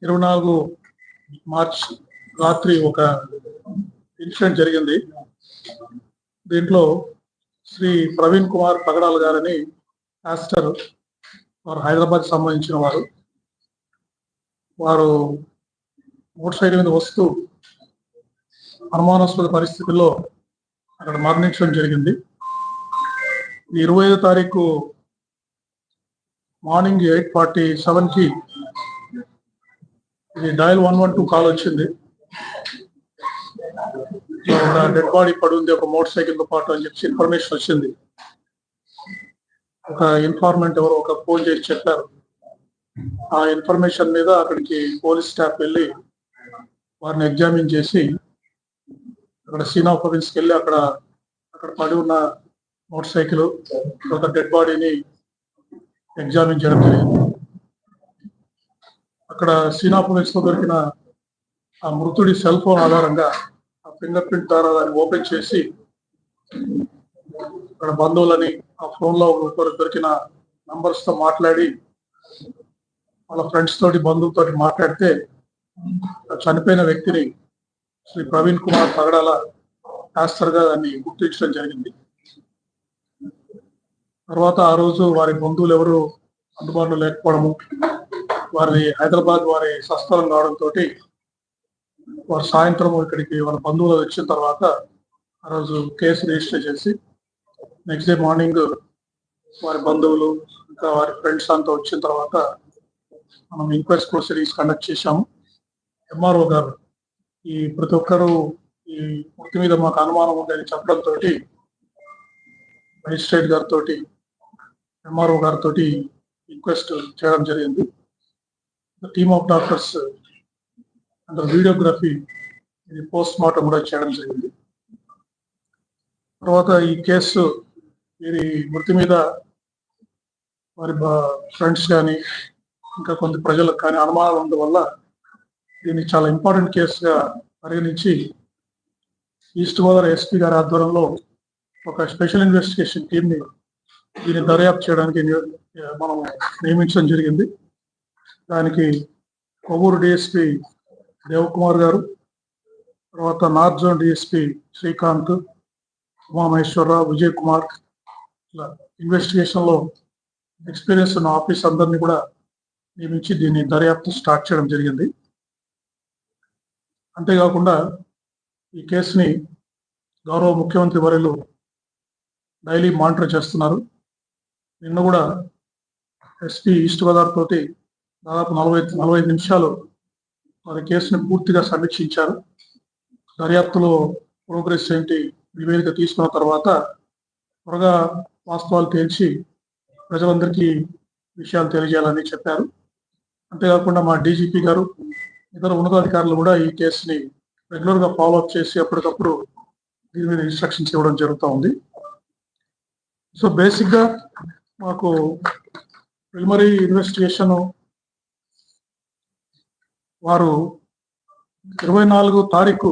24 March రాత్రి ఒక incident జరిగింది. దీంట్లో శ్రీ ప్రవీణ్ కుమార్ పగడాల గారని పాస్టర్, వారు హైదరాబాద్ సంబంధించిన వారు మోటార్ సైకిల్ మీద వస్తూ అనుమానాస్పద పరిస్థితుల్లో అక్కడ మరణించడం జరిగింది. 25వ తారీఖు మార్నింగ్ 8:47కి ఇది డయల్ 112 కాల్ వచ్చింది. ఒక డెడ్ బాడీ పడి ఉంది ఒక మోటార్ సైకిల్ తో పాటు అని చెప్పి ఇన్ఫర్మేషన్ వచ్చింది. ఒక ఇన్ఫార్మెంట్ ఎవరో ఒక ఫోన్ చేసి చెప్పారు. ఆ ఇన్ఫర్మేషన్ మీద అక్కడికి పోలీస్ స్టాఫ్ వెళ్ళి వారిని ఎగ్జామిన్ చేసి అక్కడ సీన్ ఆఫ్ అఫెన్స్కి వెళ్ళి అక్కడ పడి ఉన్న మోటార్ సైకిల్ ఒక డెడ్ బాడీని ఎగ్జామిన్ చేయడం జరిగింది. అక్కడ సీన్ ఆఫ్ అఫెన్స్ లో దొరికిన ఆ మృతుడి సెల్ ఫోన్ ఆధారంగా ఆ ఫింగర్ ప్రింట్ ద్వారా దాన్ని ఓపెన్ చేసి అక్కడ బంధువులని ఆ ఫోన్ లో దొరికిన నంబర్స్ తో మాట్లాడి వాళ్ళ ఫ్రెండ్స్ తోటి బంధువులతోటి మాట్లాడితే చనిపోయిన వ్యక్తిని శ్రీ ప్రవీణ్ కుమార్ పగడాల పాస్టర్ గా దాన్ని గుర్తించడం జరిగింది. తర్వాత ఆ రోజు వారి బంధువులు ఎవరు అందుబాటులో లేకపోవడము, వారి హైదరాబాద్ వారి స్వస్థలం కావడంతో వారు సాయంత్రం ఇక్కడికి వాళ్ళ బంధువులు వచ్చిన తర్వాత ఆ రోజు కేసు రిజిస్టర్ చేసి నెక్స్ట్ డే మార్నింగ్ వారి బంధువులు ఇంకా వారి ఫ్రెండ్స్ అంతా వచ్చిన తర్వాత మనం ఇంక్వెస్ట్ ప్రొసీడింగ్స్ కండక్ట్ చేశాము. ఎంఆర్ఓ గారు ఈ ప్రతి ఒక్కరూ ఈ మృతి మీద మాకు అనుమానం ఉందని చెప్పడంతో మేజిస్ట్రేట్ గారితో ఎంఆర్ఓ గారితో రిక్వెస్ట్ చేయడం జరిగింది. Team of doctors and videography ఇది పోస్ట్ మార్టం కూడా చేయడం జరిగింది. తర్వాత ఈ కేసు వీరి మృతి మీద వారి ఫ్రెండ్స్ కానీ ఇంకా కొంత ప్రజలకు కానీ అనుమానాలు ఉండడం వల్ల దీన్ని చాలా ఇంపార్టెంట్ కేసుగా పరిగణించి ఈస్ట్ గోదావరి ఎస్పీ గారి ఆధ్వర్యంలో ఒక స్పెషల్ ఇన్వెస్టిగేషన్ టీమ్ని దీన్ని దర్యాప్తు చేయడానికి మనం నియమించడం జరిగింది. దానికి కొవ్వూరు డిఎస్పీ దేవకుమార్ గారు, తర్వాత north zone DSP Srikanth, Umamaheswararao, Vijay Kumar, ఇలా ఇన్వెస్టిగేషన్ లో ఎక్స్పీరియన్స్ ఉన్న ఆఫీస్ అందరినీ కూడా నియమించి దీన్ని దర్యాప్తు స్టార్ట్ చేయడం జరిగింది. అంతేకాకుండా ఈ కేసుని గౌరవ ముఖ్యమంత్రి వర్యులు డైలీ మానిటర్ చేస్తున్నారు. నిన్న కూడా ఎస్పీ ఈస్ట్ గోదావరి తోటి దాదాపు 45 నిమిషాలు వారి కేసుని పూర్తిగా సమీక్షించారు. దర్యాప్తులో ప్రోగ్రెస్ ఏంటి నివేదిక తీసుకున్న తర్వాత త్వరగా వాస్తవాలు తేల్చి ప్రజలందరికీ విషయాలు తెలియజేయాలని చెప్పారు. అంతేకాకుండా మా డీజీపీ గారు, ఇతర ఉన్నతాధికారులు కూడా ఈ కేసుని రెగ్యులర్ గా ఫాలోఅప్ చేసి అప్పటికప్పుడు దీని మీద ఇన్స్ట్రక్షన్స్ ఇవ్వడం జరుగుతూ ఉంది. సో బేసిక్ గా మాకు ప్రిలిమినరీ ఇన్వెస్టిగేషన్ వారు 24వ తారీఖు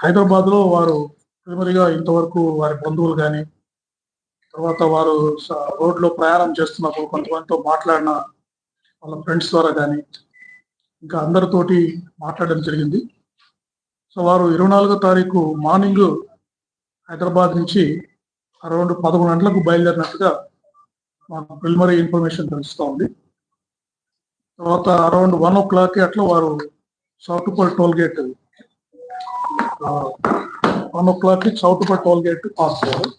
హైదరాబాద్ లో వారు ప్రిలిమినరీగా ఇంతవరకు వారి బంధువులు కానీ, తర్వాత వారు రోడ్లో ప్రయాణం చేస్తున్నప్పుడు కొంతమందితో మాట్లాడిన వాళ్ళ ఫ్రెండ్స్ ద్వారా కానీ ఇంకా అందరితోటి మాట్లాడడం జరిగింది. సో వారు 24వ తారీఖు మార్నింగ్ హైదరాబాద్ నుంచి అరౌండ్ 11 గంటలకు బయలుదేరినట్టుగా మాకు ప్రిలిమినరీ ఇన్ఫర్మేషన్ తెలుస్తూ ఉంది. తర్వాత అరౌండ్ 1 o'clock అట్లా వారు Choutuppal toll gate 1 o'clock Choutuppal toll gate pass అయ్యారు.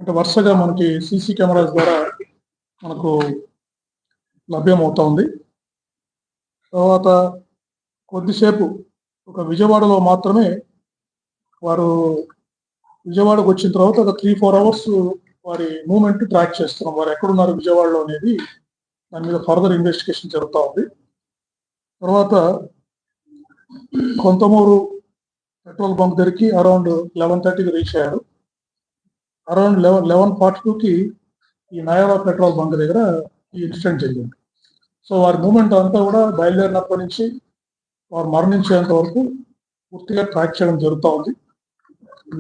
అంటే వరుసగా మనకి సీసీ కెమెరాస్ ద్వారా మనకు లభ్యమవుతా ఉంది. తర్వాత కొద్దిసేపు ఒక విజయవాడలో మాత్రమే వారు విజయవాడకు వచ్చిన తర్వాత ఒక 3-4 hours వారి మూవ్మెంట్ ట్రాక్ చేస్తున్నాం. వారు ఎక్కడున్నారు విజయవాడలో అనేది దాని మీద ఫర్దర్ ఇన్వెస్టిగేషన్ జరుగుతూ ఉంది. తర్వాత కొంతమూరు పెట్రోల్ బంక్ దగ్గరికి అరౌండ్ 11:30కి రీచ్ అయ్యారు. అరౌండ్ 11:42కి ఈ నయావా పెట్రోల్ బంక్ దగ్గర ఈ ఇన్సిడెంట్ జరిగింది. సో వారి మూవ్మెంట్ అంతా కూడా బయలుదేరినప్పటి నుంచి వారు మరణించేంత వరకు పూర్తిగా ట్రాక్ చేయడం జరుగుతూ ఉంది.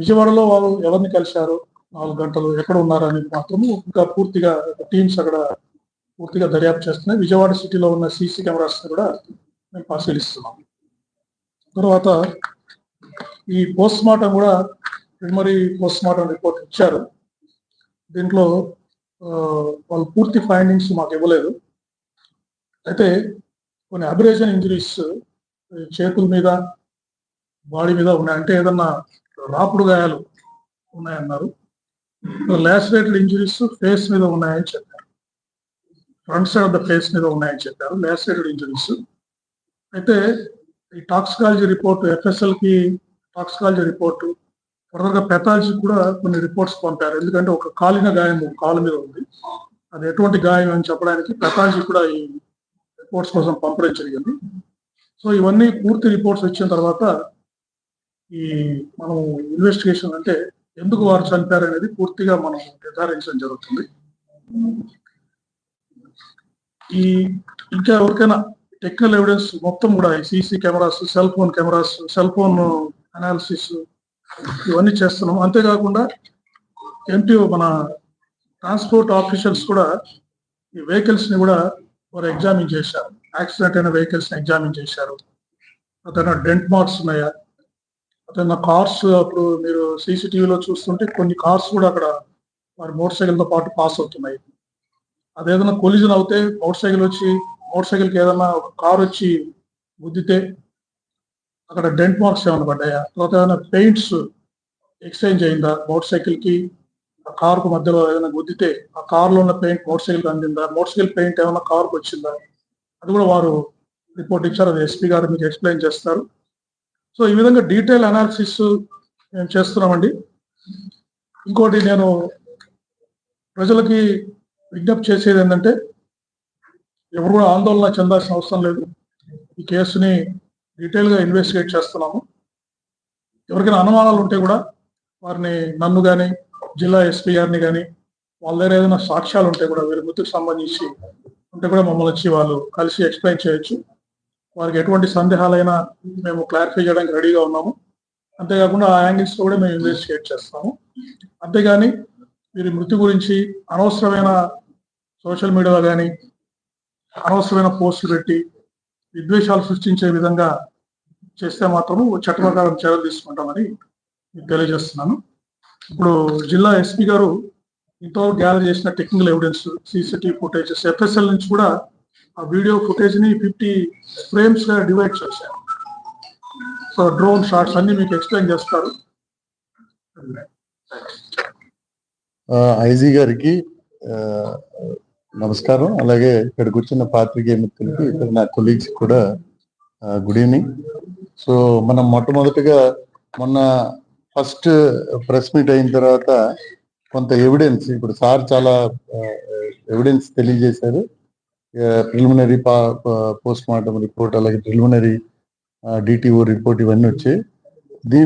విజయవాడలో వాళ్ళు ఎవరిని కలిశారు, 4 గంటలు ఎక్కడ ఉన్నారని మాత్రము ఇంకా పూర్తిగా టీమ్స్ అక్కడ పూర్తిగా దర్యాప్తు చేస్తున్నాయి. విజయవాడ సిటీలో ఉన్న సీసీ కెమెరాస్ కూడా మేము పరిశీలిస్తున్నాం. తర్వాత ఈ పోస్ట్ మార్టం కూడా ప్రిలిమినరీ పోస్ట్ మార్టం రిపోర్ట్ ఇచ్చారు. దీంట్లో వాళ్ళు పూర్తి ఫైండింగ్స్ మాకు ఇవ్వలేదు. అయితే కొన్ని అబ్రేషన్ ఇంజరీస్ చేతుల మీద, బాడీ మీద ఉన్నాయి. అంటే ఏదన్నా రాపుడు గాయాలు ఉన్నాయన్నారు. లాసిరేటెడ్ ఇంజరీస్ ఫేస్ మీద ఉన్నాయని చెప్పారు. Front side of the face మీద ఉన్నాయని చెప్పారు లాసిరేటెడ్ ఇంజరీస్. అయితే ఈ టాక్సికాలజీ రిపోర్ట్, FSL కి టాక్సికాలజీ రిపోర్టు, ఫర్దర్గా పెథాలజీ కూడా కొన్ని రిపోర్ట్స్ పంపారు. ఎందుకంటే ఒక కాలిన గాయం కాలు మీద ఉంది, అది ఎటువంటి గాయం అని చెప్పడానికి పెథాలజీ కూడా ఈ రిపోర్ట్స్ కోసం పంపడం జరిగింది. సో ఇవన్నీ పూర్తి రిపోర్ట్స్ వచ్చిన తర్వాత ఈ మనం ఇన్వెస్టిగేషన్ అంటే ఎందుకు వారు చనిపారు అనేది పూర్తిగా మనం నిర్ధారించడం జరుగుతుంది. ఈ ఇంకా ఎవరికైనా టెక్నికల్ ఎవిడెన్స్ మొత్తం కూడా CC cameras, cell phone cameras, cell phone analysis ఇవన్నీ చేస్తున్నాం. అంతేకాకుండా ఎంటీఓ మన ట్రాన్స్పోర్ట్ ఆఫీషియల్స్ కూడా ఈ వెహికల్స్ ని కూడా వారు ఎగ్జామిన్ చేశారు. యాక్సిడెంట్ అయిన వెహికల్స్ ని ఎగ్జామిన్ చేశారు. అతను డెంట్ మార్క్స్ ఉన్నాయా, అతను కార్స్, అప్పుడు మీరు సీసీటీవీలో చూస్తుంటే కొన్ని కార్స్ కూడా అక్కడ వారి మోటార్ సైకిల్తో పాటు పాస్ అవుతున్నాయి. అదేదైనా కొలిజన్ అవుతే మోటార్ సైకిల్కి ఏదైనా ఒక కార్ వచ్చి గుద్దితే అక్కడ డెంట్ మార్క్స్ ఏమైనా పడ్డాయా, తర్వాత ఏదైనా పెయింట్స్ ఎక్స్చేంజ్ అయిందా, మోటార్ సైకిల్కి ఆ కార్కు మధ్యలో ఏదైనా గుద్దితే ఆ కార్లో ఉన్న పెయింట్ మోటార్ సైకిల్కి అందిందా, మోటార్ సైకిల్ పెయింట్ ఏమైనా కార్కు వచ్చిందా, అది కూడా వారు రిపోర్ట్ ఇచ్చారు. అది ఎస్పీ గారు మీకు ఎక్స్ప్లెయిన్ చేస్తారు. సో ఈ విధంగా డీటెయిల్ అనాలిసిస్ మేము చేస్తున్నామండి. ఇంకోటి నేను ప్రజలకి విజ్ఞప్తి చేసేది ఏంటంటే, ఎవరు కూడా ఆందోళన చెందాల్సిన అవసరం లేదు. ఈ కేసుని డీటెయిల్గా ఇన్వెస్టిగేట్ చేస్తున్నాము. ఎవరికైనా అనుమానాలు ఉంటే కూడా వారిని, నన్ను కానీ జిల్లా ఎస్పీ గారిని కానీ, వాళ్ళ దగ్గర ఏదైనా సాక్ష్యాలు ఉంటే కూడా, వీరి మృతికి సంబంధించి ఉంటే కూడా మమ్మల్ని వచ్చి వాళ్ళు కలిసి ఎక్స్ప్లెయిన్ చేయొచ్చు. వారికి ఎటువంటి సందేహాలైనా మేము క్లారిఫై చేయడానికి రెడీగా ఉన్నాము. అంతేకాకుండా ఆ యాంగిల్స్ కూడా మేము ఇన్వెస్టిగేట్ చేస్తాము. అంతేగాని వీరి మృతి గురించి అనవసరమైన సోషల్ మీడియాలో కానీ అనవసరమైన పోస్టులు పెట్టి విద్వేషాలు సృష్టించే విధంగా చేస్తే మాత్రం చట్ట ప్రకారం చర్యలు తీసుకుంటామని తెలియజేస్తున్నాను. ఇప్పుడు జిల్లా ఎస్పీ గారు ఇంతవరకు గ్యాదర్ చేసిన technical evidence, CCTV footages, FSL నుంచి కూడా ఆ వీడియో ఫుటేజ్ ని 50 ఫ్రేమ్స్ గా డివైడ్ చేశారు. సో డ్రోన్ షాట్స్ అన్ని మీకు ఎక్స్ప్లెయిన్ చేస్తారు. ఐజీ గారికి నమస్కారం. అలాగే ఇక్కడ కూర్చున్న పాత్రికేయ మిత్రులకి, ఇక్కడ నా కొలీగ్స్ కూడా గుడ్ ఈవినింగ్. సో మనం మొట్టమొదటిగా మొన్న ఫస్ట్ ప్రెస్ మీట్ అయిన తర్వాత కొంత ఎవిడెన్స్, ఇప్పుడు సార్ చాలా ఎవిడెన్స్ తెలియజేశారు. ప్రిలిమినరీ పోస్ట్ మార్టం రిపోర్ట్, అలాగే ప్రిలిమినరీ డిటిఓ రిపోర్ట్ ఇవన్నీ వచ్చాయి.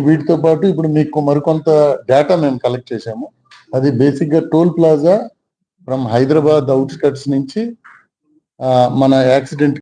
వీటితో పాటు ఇప్పుడు మీకు మరికొంత డేటా మేము కలెక్ట్ చేశాము. అది బేసిక్ గా toll plaza from Hyderabad outskirts నుంచి మన యాక్సిడెంట్